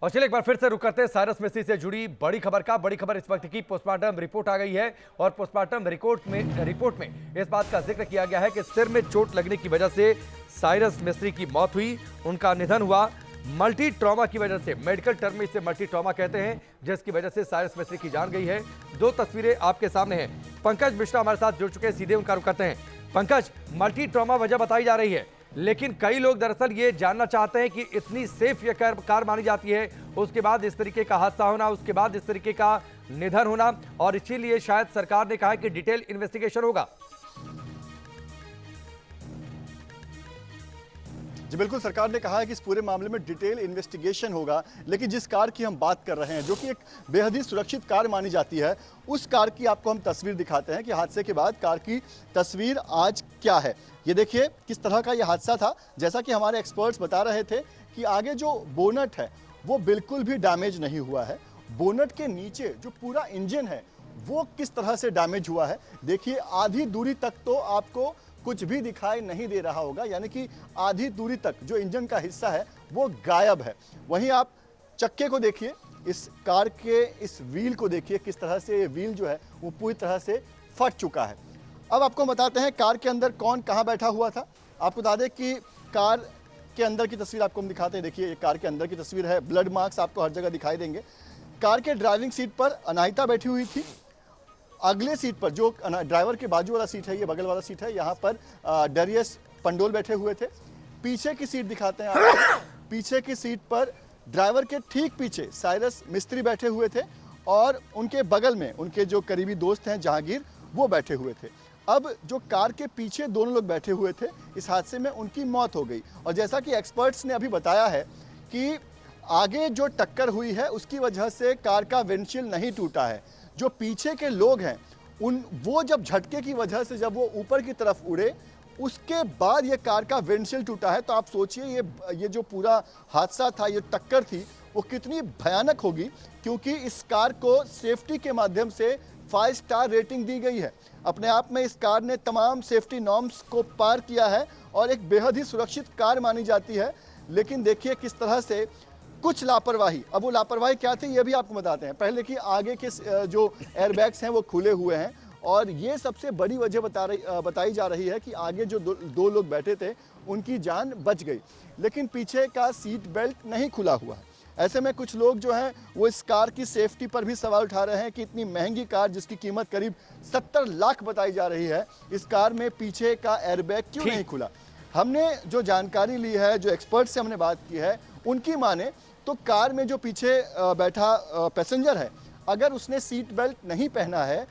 और चलिए एक बार फिर से रुक करते हैं साइरस मिस्त्री से जुड़ी बड़ी खबर का। बड़ी खबर इस वक्त की पोस्टमार्टम रिपोर्ट आ गई है और पोस्टमार्टम रिपोर्ट में इस बात का जिक्र किया गया है कि सिर में चोट लगने की वजह से साइरस मिस्त्री की मौत हुई, उनका निधन हुआ मल्टी ट्रॉमा की वजह से। मेडिकल टर्म में इसे मल्टी ट्रॉमा कहते हैं, जिसकी वजह से साइरस मिस्त्री की जान गई है। दो तस्वीरें आपके सामने हैं। पंकज मिश्रा हमारे साथ जुड़ चुके हैं, सीधे उनका रुख करते हैं। पंकज, मल्टी ट्रॉमा वजह बताई जा रही है, लेकिन कई लोग दरअसल ये जानना चाहते हैं कि इतनी सेफ ये कार मानी जाती है, उसके बाद इस तरीके का हादसा होना, उसके बाद इस तरीके का निधन होना, और इसीलिए शायद सरकार ने कहा है कि डिटेल इन्वेस्टिगेशन होगा। जी बिल्कुल, सरकार ने कहा है कि इस पूरे मामले में डिटेल इन्वेस्टिगेशन होगा। लेकिन जिस कार की हम बात कर रहे हैं, जो कि एक बेहद ही सुरक्षित कार मानी जाती है, उस कार की आपको हम तस्वीर दिखाते हैं कि हादसे के बाद कार की तस्वीर आज क्या है। ये देखिए किस तरह का ये हादसा था। जैसा कि हमारे एक्सपर्ट्स बता रहे थे कि आगे जो बोनट है वो बिल्कुल भी डैमेज नहीं हुआ है। बोनट के नीचे जो पूरा इंजन है वो किस तरह से डैमेज हुआ है, देखिए आधी दूरी तक तो आपको कुछ भी दिखाई नहीं दे रहा होगा, यानी कि आधी दूरी तक जो इंजन का हिस्सा है वो गायब है। वहीं आप चक्के को देखिए, इस कार के इस व्हील को देखिए, किस तरह से ये व्हील जो है वो पूरी तरह से फट चुका है। अब आपको बताते हैं कार के अंदर कौन कहाँ बैठा हुआ था। आपको बता दें कि कार के अंदर की तस्वीर आपको हम दिखाते हैं। देखिए ये कार के अंदर की तस्वीर है, ब्लड मार्क्स आपको हर जगह दिखाई देंगे। कार के ड्राइविंग सीट पर अनाहिता बैठी हुई थी। अगले सीट पर जो ड्राइवर के बाजू वाला सीट है, ये बगल वाला सीट है, यहाँ पर डरियस पंडोल बैठे हुए थे। पीछे की सीट दिखाते हैं आपको। पीछे की सीट पर ड्राइवर के ठीक पीछे साइरस मिस्त्री बैठे हुए थे और उनके बगल में उनके जो करीबी दोस्त हैं जहांगीर, वो बैठे हुए थे। अब जो कार के पीछे दोनों लोग बैठे हुए थे, इस हादसे में उनकी मौत हो गई। और जैसा कि एक्सपर्ट्स ने अभी बताया है कि आगे जो टक्कर हुई है उसकी वजह से कार का विंडशील्ड नहीं टूटा है। जो पीछे के लोग हैं वो जब झटके की वजह से जब वो ऊपर की तरफ उड़े, उसके बाद ये कार का विंडशील्ड टूटा है। तो आप सोचिए ये जो पूरा हादसा था, ये टक्कर थी, वो कितनी भयानक होगी, क्योंकि इस कार को सेफ्टी के माध्यम से 5 स्टार रेटिंग दी गई है। अपने आप में इस कार ने तमाम सेफ्टी नॉर्म्स को पार किया है और एक बेहद ही सुरक्षित कार मानी जाती है। लेकिन देखिए किस तरह से कुछ लापरवाही, अब वो लापरवाही क्या थी ये भी आपको बताते हैं। पहले कि आगे के जो एयरबैग्स हैं वो खुले हुए हैं और ये सबसे बड़ी वजह बताई जा रही है कि आगे जो दो लोग बैठे थे उनकी जान बच गई, लेकिन पीछे का सीट बेल्ट नहीं खुला हुआ है। ऐसे में कुछ लोग जो हैं वो इस कार की सेफ्टी पर भी सवाल उठा रहे हैं कि इतनी महंगी कार जिसकी कीमत करीब 70 लाख बताई जा रही है, इस कार में पीछे का एयरबैग क्यों नहीं खुला। हमने जो जानकारी ली है, जो एक्सपर्ट से हमने बात की है, उनकी माने तो कार में जो पीछे बैठा पैसेंजर है, अगर उसने सीट बेल्ट नहीं पहना है